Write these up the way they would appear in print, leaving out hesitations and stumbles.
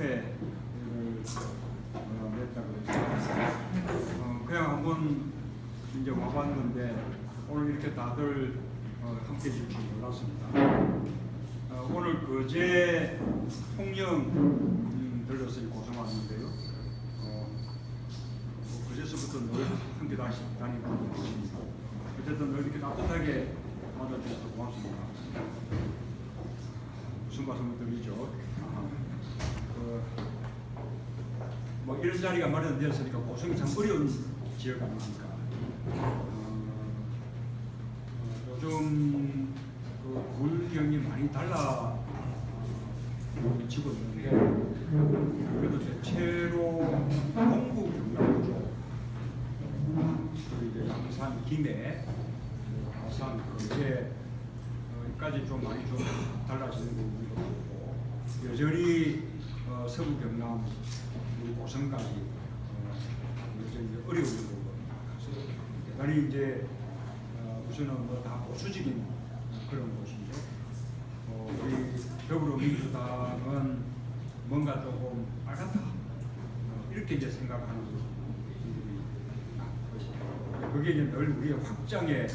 집회를 냈다고 그래서 그냥 한번 이제 와봤는데 오늘 이렇게 다들 함께 해줄 줄 몰랐습니다. 오늘 거제 통영 들렸으니 고생하는데요. 그제서부터 늘 함께 다니고 있습니다. 어쨌든 늘 이렇게 따뜻하게 맞아주셔서 고맙습니다. 무슨 말씀을 드리죠? 뭐 이런 자리가 마련되었으니까 고성이 참 어려운 지역 아닙니까? 요즘 그 물경이 많이 달라지고 있는데 그래도 대체로 동부 경남도 이제 양산, 김해, 아산, 거제까지 좀 많이 좀 달라지는 부분도 있고 여전히 서부 경남 우리 고성까지 여전히 어려운 부분입니다. 그래서 대단히 이제 우선은 뭐 다 보수적인 그런 곳이죠. 우리 더불어민주당은 뭔가 조금 빨갛다 이렇게 이제 생각하는 분들이 있고 그게 이제 늘 우리의 확장에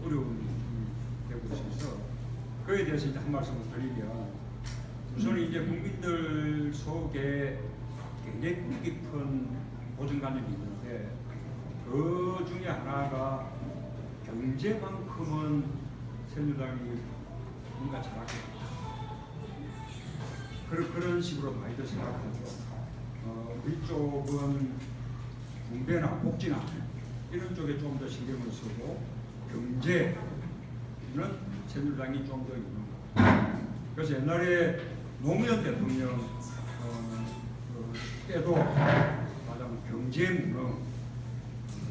어려움이 되고 있어서 그에 대해서 이제 한 말씀을 드리면 우선 이제 국민들 속에 굉장히 뿌리 깊은 고정관념이 있는데 그 중에 하나가 경제만큼은 새누리당이 뭔가 잘하겠다. 그런 식으로 많이들 생각하죠. 우리 쪽은 군대나 복지나 이런 쪽에 좀 더 신경을 쓰고 경제는 새누리당이 좀 더 있는 거. 그래서 옛날에 노무현 대통령 때도 말하자면 경제 무능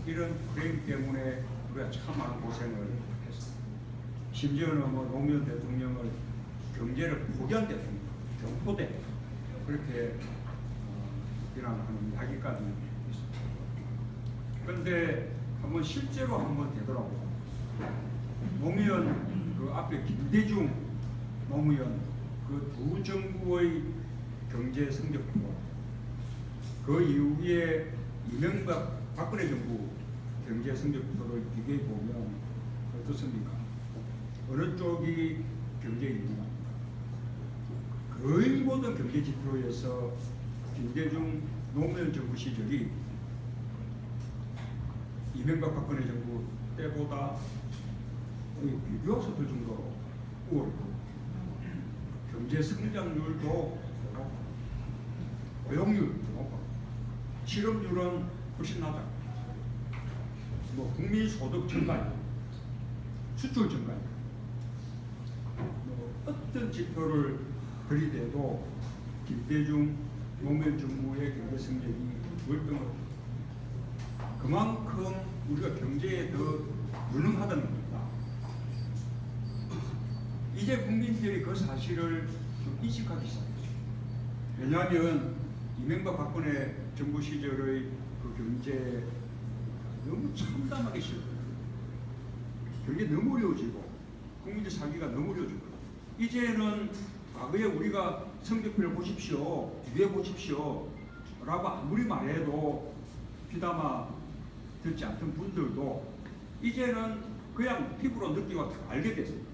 이런 프레임 때문에 우리가 참 많은 고생을 했습니다. 심지어는 뭐 노무현 대통령을 경제를 포기한 대통령, 경포대 그렇게 비난하는 이야기까지 있습니다. 그런데 한번 실제로 한번 되더라고요. 노무현 그 앞에 김대중, 노무현 그 두 정부의 경제 성적표 그 이후에 이명박, 박근혜 정부 경제 성적표를 비교해 보면 어떻습니까? 어느 쪽이 경제에 있는가? 거의 모든 경제 지표에서 김대중, 노무현 정부 시절이 이명박, 박근혜 정부 때보다 거의 비교할 수 없을 정도로 우월하고 경제 성장률도 높고 고용률도 높고 실업률은 훨씬 낮아. 뭐 국민소득 증가율, 수출 증가율, 뭐 어떤 지표를 들이대도 김대중, 노무현 정부의 경제 성적이 월등하다. 그만큼 우리가 경제에 더 유능하다는 겁니다. 이제 국민들이 그 사실을 좀 인식하기 시작했죠. 왜냐하면 이명박 박근혜 정부 시절의 그 경제 너무 참담하게 싫어요. 경제 너무 어려워지고 국민들 살기가 너무 어려워지고 이제는 과거에 우리가 성적표를 보십시오, 위에 보십시오 라고 아무리 말해도 귀담아 듣지 않던 분들도 이제는 그냥 피부로 느끼고 알게 됐어요.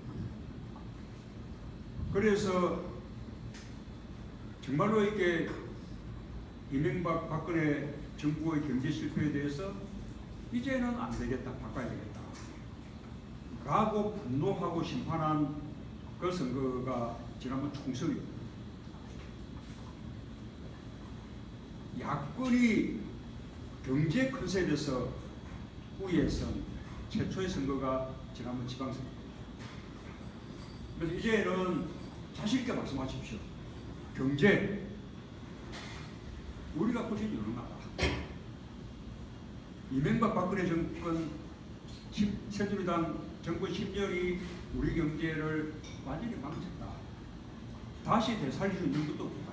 그래서 정말로 이렇게 이명박 박근혜 정부의 경제 실패에 대해서 이제는 안 되겠다, 바꿔야 되겠다 라고 분노하고 심판한 그 선거가 지난번 총선이었습니다. 야권이 경제 컨셉에서 우위에선 최초의 선거가 지난번 지방선거입니다. 그래서 이제는 자신있게 말씀하십시오. 경제 우리가 훨씬 유능하다. 이명박 박근혜 정권 새누리당 정권 10년이 우리 경제를 완전히 망쳤다. 다시 되살릴 수 있는 것도 없다.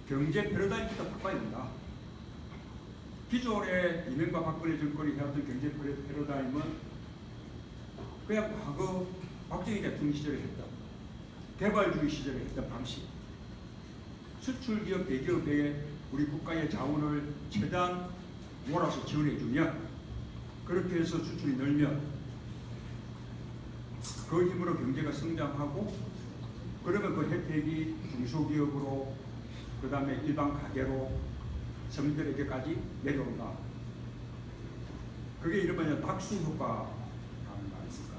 경제 패러다임부터 바꿔야 된다. 기존에 이명박 박근혜 정권이 해왔던 경제 패러다임은 그냥 과거 박정희 대통령 시절에 했다. 개발주의 시절에 했던 방식, 수출기업 대기업에 우리 국가의 자원을 최대한 몰아서 지원해주면, 그렇게 해서 수출이 늘면 그 힘으로 경제가 성장하고, 그러면 그 혜택이 중소기업으로, 그 다음에 일반 가게로 서민들에게까지 내려온다. 그게 이른바 낙수 효과라는 거 아닙니까?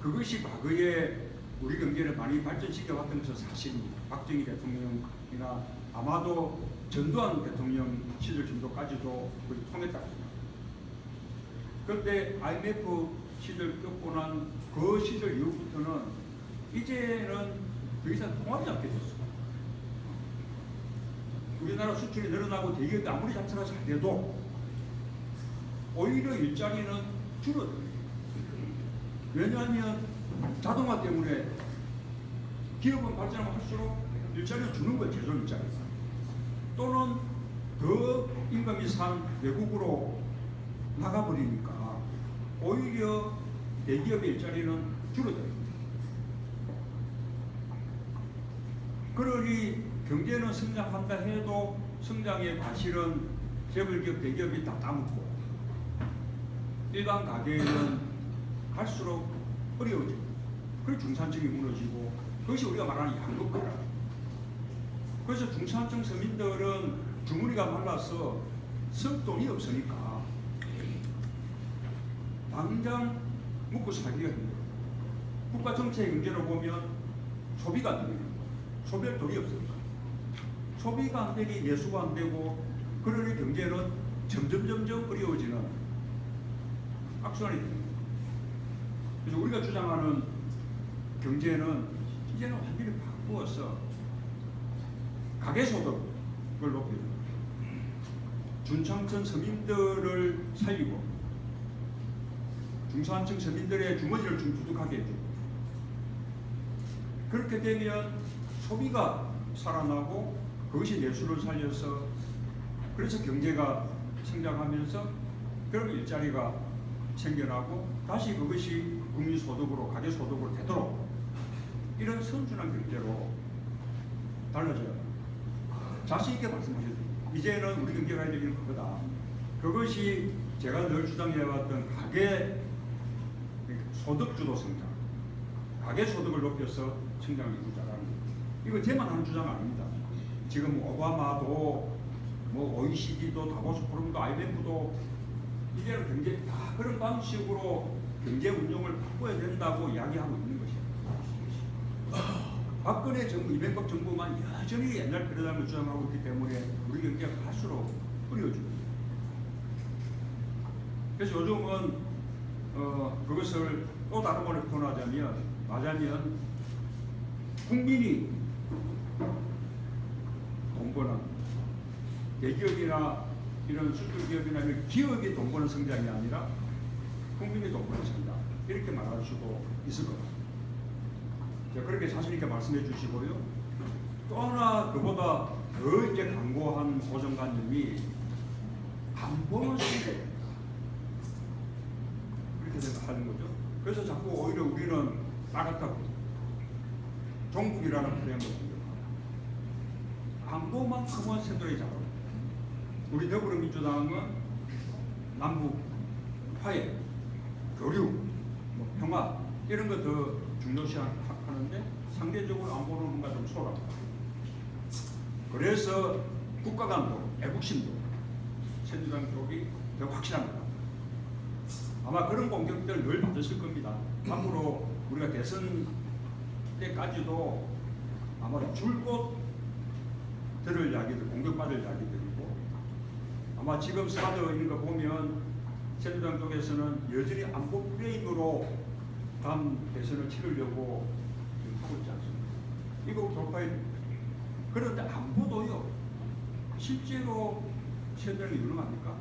그것이 과거에 우리 경제를 많이 발전시켜 왔던 것은 사실입니다. 박정희 대통령이나 아마도 전두환 대통령 시절 정도까지도 거의 통했다고 생각합니다. 그런데 IMF 시절 겪고 난 그 시절 이후부터는 이제는 더 이상 통하지 않게 됐어요. 우리나라 수출이 늘어나고 대기업이 아무리 장사가 잘 돼도 오히려 일자리는 줄어들어요. 왜냐하면 자동화 때문에 기업은 발전하면 할수록 일자리를 주는 거예요. 제조 일자리. 또는 더 임금이 산 외국으로 나가버리니까 오히려 대기업의 일자리는 줄어들어요. 그러니 경제는 성장한다 해도 성장의 과실은 재벌기업, 대기업이 다 따먹고 일반 가게는 갈수록 어려워지고, 그리고 중산층이 무너지고, 그것이 우리가 말하는 양극화라. 그래서 중산층 서민들은 주머니가 말라서 쓸 돈이 없으니까 당장 먹고 살기가 힘들어요. 국가 정책의 경제로 보면 소비가 안 되는 거예요. 소비할 돈이 없으니까. 소비가 안 되니 내수가 안 되고, 그러니 경제는 점점 어려워지는 악순환이 됩니다. 그래서 우리가 주장하는 경제는 이제는 완전히 바꾸어서 가계소득을 높이고 중산층 서민들을 살리고 중산층 서민들의 주머니를 좀 두둑하게 해주고, 그렇게 되면 소비가 살아나고 그것이 내수를 살려서, 그래서 경제가 성장하면서 그러면 일자리가 생겨나고 다시 그것이 국민소득으로, 가계소득으로 되도록 이런 선순환 경제로 달라져요. 자신 있게 말씀하셔도 이제는 우리 경제가 해야 되는 그거다. 그것이 제가 늘 주장해왔던 가계 소득주도 성장, 가계 소득을 높여서 성장을 이루자라는 거. 이거 제만 하는 주장 아닙니다. 지금 오바마도 뭐 OECD도 다보스 포럼도 IMF도 이제는 경제 다 그런 방식으로 경제 운용을 바꿔야 된다고 이야기하고 있는 것이에요. 박근혜 정부, 이명박 정부만 여전히 옛날 패러다임을 주장하고 있기 때문에 우리 경제가 갈수록 어려워집니다. 그래서 요즘은 그것을 또 다른 말로 표현하자면 국민이 돈 버는 대기업이나 이런 수출기업이나 이런 기업이 돈 버는 성장이 아니라 국민이 돈 버는 성장, 이렇게 말할 수도 있을 것 같습니다. 그렇게 자신 있게 말씀해 주시고요. 또 하나 그보다 더 이제 강고한 고정관념이 안 보는 시대, 그렇게 생각하는 거죠. 그래서 자꾸 오히려 우리는 나갔다고 종북이라는 프레임을 생각하고 안보만큼은 새들이 잘하고, 우리 더불어민주당은 남북 화해, 교류, 뭐 평화 이런 거 더 중요시하는데 상대적으로 안보는 뭔가 좀 소홀합니다. 그래서 국가간도, 애국심도 새누리당 쪽이 더 확실합니다. 아마 그런 공격들 늘 받으실 겁니다. 앞으로 우리가 대선 때까지도 아마 줄곧 들을 이야기들, 공격받을 이야기들이고, 아마 지금 사드 이런 거 보면 새누리당 쪽에서는 여전히 안보 프레임으로 다음 대선을 치르려고 하고 있지 않습니까? 이거 돌파해. 그런데 안보도요, 실제로 새누리당이 유능합니까?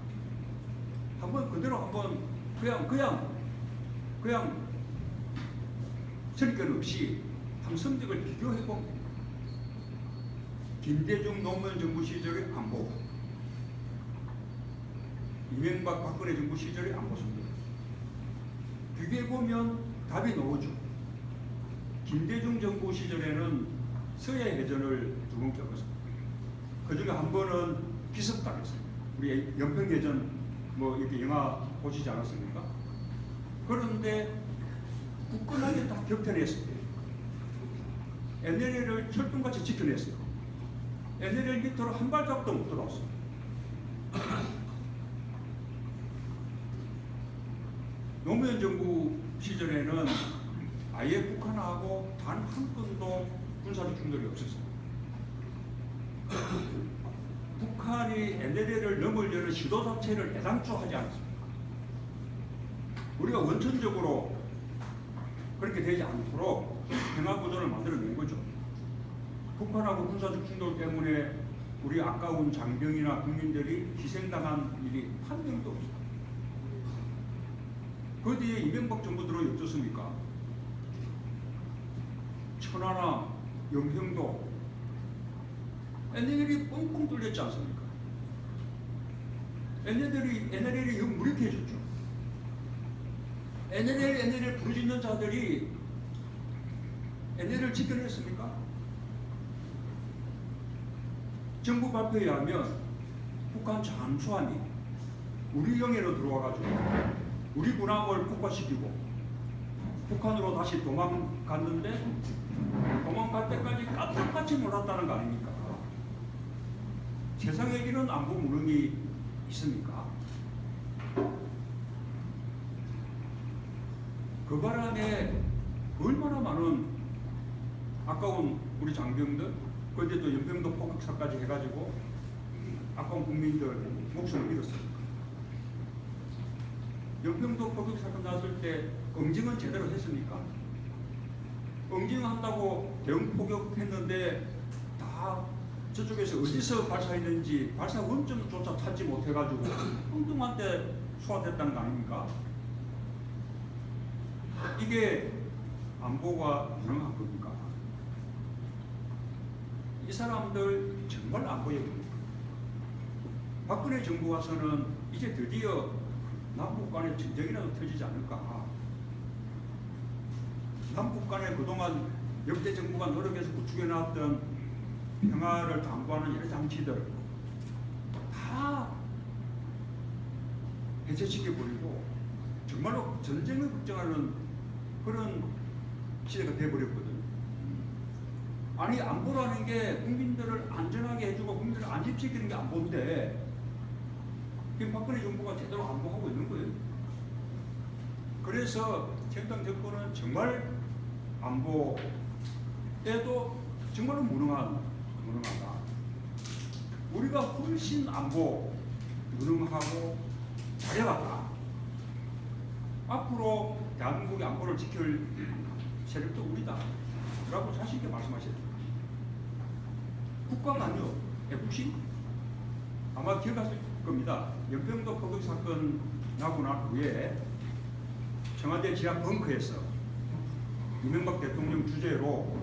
한번 그대로 한번 그냥 선입견 없이 함성적을 비교해보면 김대중 노무현 정부 시절의 안보, 이명박 박근혜 정부 시절의 안보 성적 비교해보면 답이 나오죠. 김대중 정부 시절에는 서해 해전을 2번 겪었습니다. 그 중에 한 번은 기습당했어요. 우리 연평해전 뭐 이렇게 영화 보시지 않았습니까? 그런데 굳건하게 다 격퇴했어요. NLL을 철통같이 지켜냈어요. NLL 밑으로 한 발짝도 못 들어왔어요. 노무현 정부 시절에는 아예 북한하고 단 한 건도 군사적 충돌이 없었어요. 북한이 NLL을 넘으려는 시도 자체를 애당초 하지 않았습니다. 우리가 원천적으로 그렇게 되지 않도록 평화구조를 만들어낸 거죠. 북한하고 군사적 충돌 때문에 우리 아까운 장병이나 국민들이 희생당한 일이 한 명도 없어요. 그 뒤에 이명박 정부 들어 어떻습니까? 천안함, 영평도 NLL이 뻥뻥 뚫렸지 않습니까? NLL이 무력해졌죠. NLL 부르짖는 자들이 NLL을 지켜냈습니까? 정부 발표에 하면 북한 잠수함이 우리 영해로 들어와가지고 우리 군함을 폭파시키고 북한으로 다시 도망갔는데 도망갈 때까지 깜짝같이 놀았다는 거 아닙니까? 세상에 이런 안보 무능이 있습니까? 그 바람에 얼마나 많은 아까운 우리 장병들, 그런데 또 연평도 포격사까지 해가지고 아까운 국민들 목숨을 잃었습니다. 연평도 포격사건 났을 때 응징은 제대로 했습니까? 응징한다고 대응 포격했는데 다 저쪽에서 어디서 발사했는지 발사 원점조차 찾지 못해가지고 엉뚱한 데 소화됐다는 거 아닙니까? 이게 안보가 무능한 겁니까? 이 사람들 정말 안보에 봅니까? 박근혜 정부 와서는 이제 드디어 남북 간에 전쟁이라도 터지지 않을까? 남북 간에 그동안 역대 정부가 노력해서 구축해 나왔던 평화를 담보하는 여러 장치들 다 해체시켜버리고 정말로 전쟁을 걱정하는 그런 시대가 돼버렸거든요. 아니 안보라는 게 국민들을 안전하게 해주고 국민들을 안심시키는 게 안보인데 지금 박근혜 정부가 제대로 안보하고 있는 거예요. 그래서 정당 정권은 정말 안보에도 정말로 무능하다. 우리가 훨씬 안보 무능하고 잘해왔다. 앞으로 대한민국의 안보를 지킬 세력도 우리다 라고 자신 있게 말씀하셔야 됩니다. 국가가요. FC 아마 기억하실 겁니다. 연평도 포격 사건 나고 난 후에 청와대 지하 벙커에서 이명박 대통령 주재로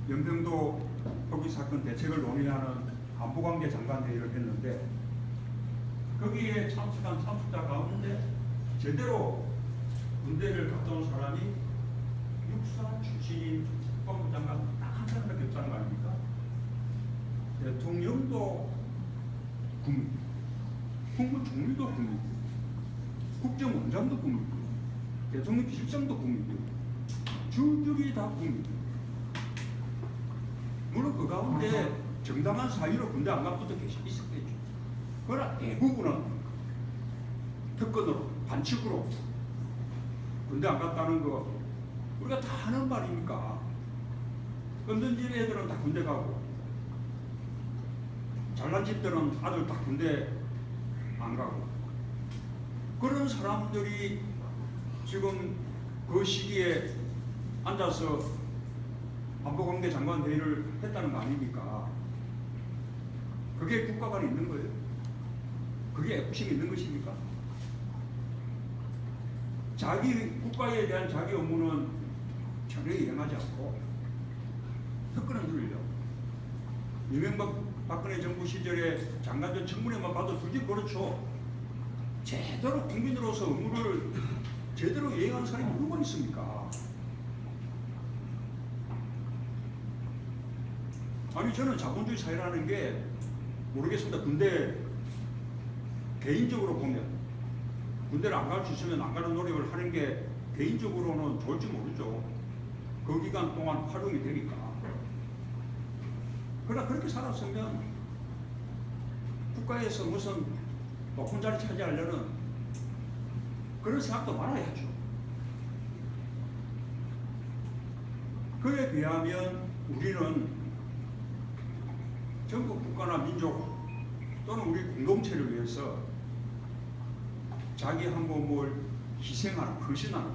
연평도 포격 사건 대책을 논의하는 안보관계 장관회의를 했는데 거기에 참석한 참석자 가운데 제대로 군대를 갔다 온 사람이 육사 출신인 국방부 장관 딱 한 사람밖에 없다는 거 아닙니까? 대통령도 국민, 국무총리도 국민, 국정원장도 국민, 대통령 비서장도 국민, 줄줄이 다 국민. 물론 그 가운데 정당한 사유로 군대 안 간 분도 있었겠죠. 그러나 대부분은 특권으로, 반칙으로 군대 안 갔다는 거 우리가 다 하는 말입니까? 없는 집 애들은 다 군대 가고 잘난 집들은 아들 다 군대 안 가고 그런 사람들이 지금 그 시기에 앉아서 안보관계 장관 회의를 했다는 거 아닙니까? 그게 국가가 있는 거예요? 그게 FC가 있는 것입니까? 자기 국가에 대한 자기 업무는 전혀 이행하지 않고 특권을 누리려고. 이명박 박근혜 정부 시절에 장관들 청문회만 봐도 둘이 그렇죠. 제대로 국민으로서 업무를 제대로 이행하는 사람이 누가 있습니까? 아니 저는 자본주의 사회라는 게 모르겠습니다. 근데 개인적으로 보면 군대를 안 갈 수 있으면 안 가는 노력을 하는 게 개인적으로는 좋을지 모르죠. 그 기간 동안 활용이 되니까. 그러나 그렇게 살았으면 국가에서 무슨 높은 자리 차지하려는 그런 생각도 말아야죠. 그에 비하면 우리는 전국 국가나 민족 또는 우리 공동체를 위해서 자기 한 몸을 희생하는, 헌신하는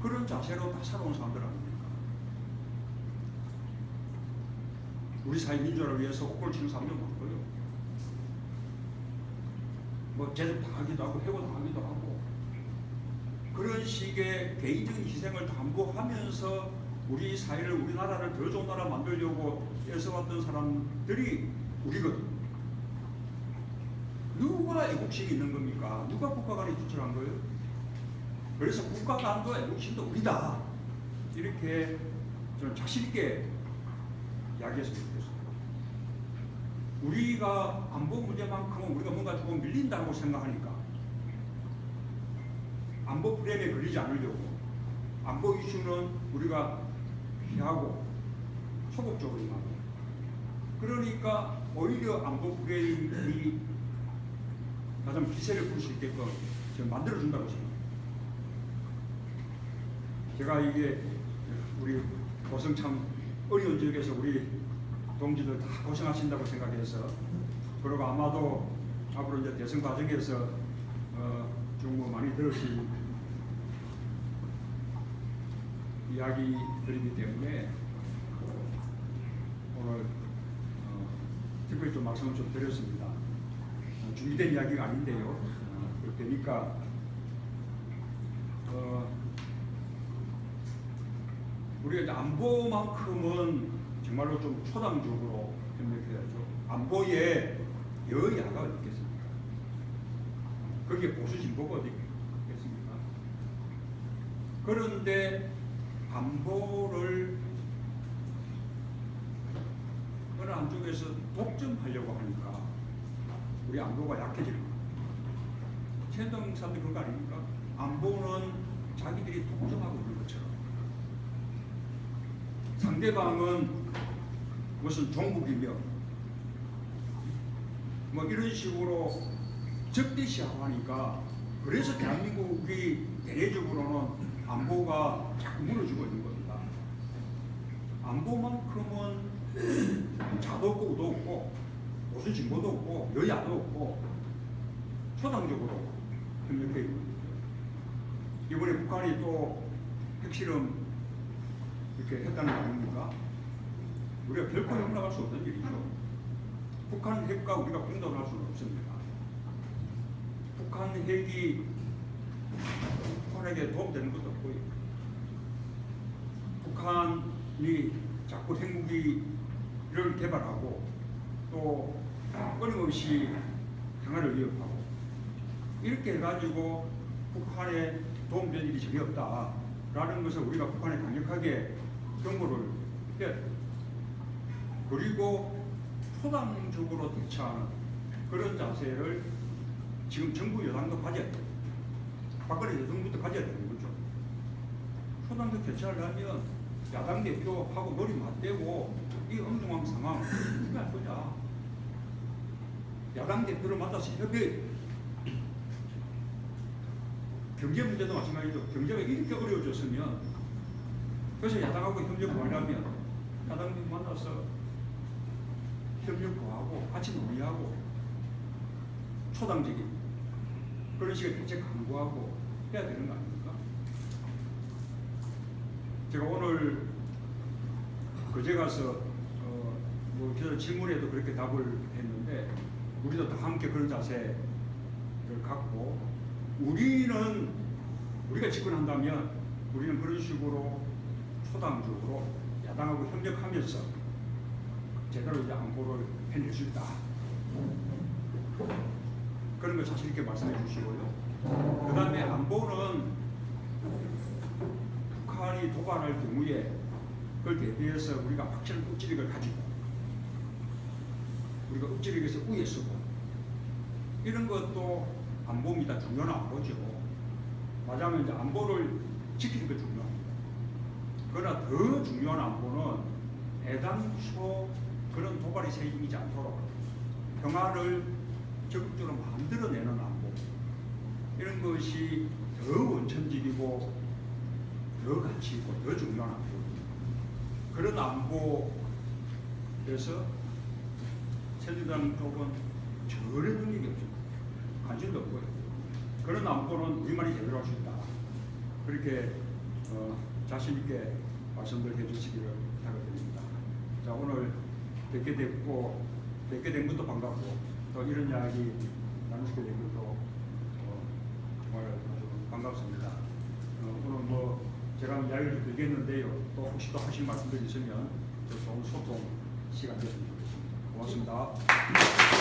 그런 자세로 다 살아온 사람들 아닙니까? 우리 사회 민주화를 위해서 옥골 치는 사람도 많고요. 뭐 제대로 당하기도 하고 해고 당하기도 하고 그런 식의 개인적인 희생을 담보하면서 우리 사회를, 우리나라를 더 좋은 나라 만들려고 애써왔던 사람들이 우리거든. 누가 애국심이 있는 겁니까? 누가 국가관에 추천한 거예요? 그래서 국가관도 애국심도 우리다. 이렇게 저는 자신 있게 이야기했으면 좋겠어요. 우리가 안보 문제만큼은 우리가 뭔가 조금 밀린다고 생각하니까 안보 프레임에 걸리지 않으려고 안보 이슈는 우리가 피하고 소극적으로 임하고 그러니까 오히려 안보 프레임이 가장 기세를 부릴 수 있게끔 만들어준다고 생각합니다. 제가 이게 우리 고성 참 어려운 지역에서 우리 동지들 다 고생하신다고 생각해서 그리고 아마도 앞으로 이제 대선 과정에서 좀 많이 들으실 이야기들이기 때문에 오늘 특별히 좀 말씀을 좀 드렸습니다. 준비된 이야기가 아닌데요. 그러니까 우리가 이제 안보만큼은 정말로 좀 초당적으로 협력해야죠. 안보에 여야가 어디 있겠습니까? 거기에 보수 진보가 어디 있겠습니까? 그런데 안보를 어느 한쪽에서 독점하려고 하니까 우리 안보가 약해지는 거예요. 최현동 사람들이 그런 거 아닙니까? 안보는 자기들이 독점하고 있는 것처럼 상대방은 무슨 종북이며 뭐 이런 식으로 적대시하니까 그래서 대한민국이 대내적으로는 안보가 자꾸 무너지고 있는 겁니다. 안보만큼은 자도 없고 우도 없고 보수 진보도 없고 여야도 없고 초당적으로 협력해 있거든요. 이번에 북한이 또 핵실험 이렇게 했다는 거 아닙니까? 우리가 결코 용납할 수 없는 일이죠. 북한 핵과 우리가 공동할 수는 없습니다. 북한 핵이 북한에게 도움되는 것도 없고요. 북한이 자꾸 핵무기를 개발하고 또 끊임없이 평화를 위협하고 이렇게 해가지고 북한에 도움될 일이 전혀 없다라는 것을 우리가 북한에 강력하게 경고를 해야 돼요. 그리고 초당적으로 대처하는 그런 자세를 지금 정부 여당도 가져야 돼요. 박근혜 대통령부터 가져야 되는 거죠. 초당적 대처를 하면 야당 대표하고 머리 맞대고 이 엄중한 상황 어떻게 할 거냐. 야당 대표를 만나서 협의. 경제 문제도 마찬가지죠. 경제가 이렇게 어려워졌으면 그래서 야당하고 협력을 하려면 야당 대표 만나서 협력도 하고 같이 논의하고 초당적인 그런 식의 대책 강구하고 해야 되는 거 아닙니까? 제가 오늘 그제 가서 뭐 질문에도 그렇게 답을 했는데 우리도 다 함께 그런 자세를 갖고 우리가 집권한다면 우리는 그런 식으로 초당적으로 야당하고 협력하면서 제대로 이제 안보를 해낼 수 있다. 그런 걸 자신 있게 말씀해 주시고요. 그 다음에 안보는 북한이 도발할 경우에 그걸 대비해서 우리가 확실한 억지력을 가지고 우리가 억지력에서 우에 서고 이런 것도 안보입니다. 중요한 안보죠. 맞아면 이제 안보를 지키는 게 중요합니다. 그러나 더 중요한 안보는 애당초 그런 도발이 생기지 않도록 평화를 적극적으로 만들어내는 안보 이런 것이 더 원천적이고 더 가치 있고 더 중요한 안보입니다. 그런 안보에서 새누리당 쪽은 전혀 능력이 없습니다. 관심도 없고요. 그런 안보는 우리만이 해결할 수 있다. 그렇게 자신 있게 말씀을 해주시기를 부탁드립니다. 자, 오늘 뵙게 된 것도 반갑고 또 이런 이야기 나누게 된 것도 정말 아주 반갑습니다. 오늘 뭐 제가 이야기를 좀 드리겠는데요. 또 혹시 또 하실 말씀들 있으면 더 좋은 소통 시간 됐으면 좋겠습니다. 고맙습니다.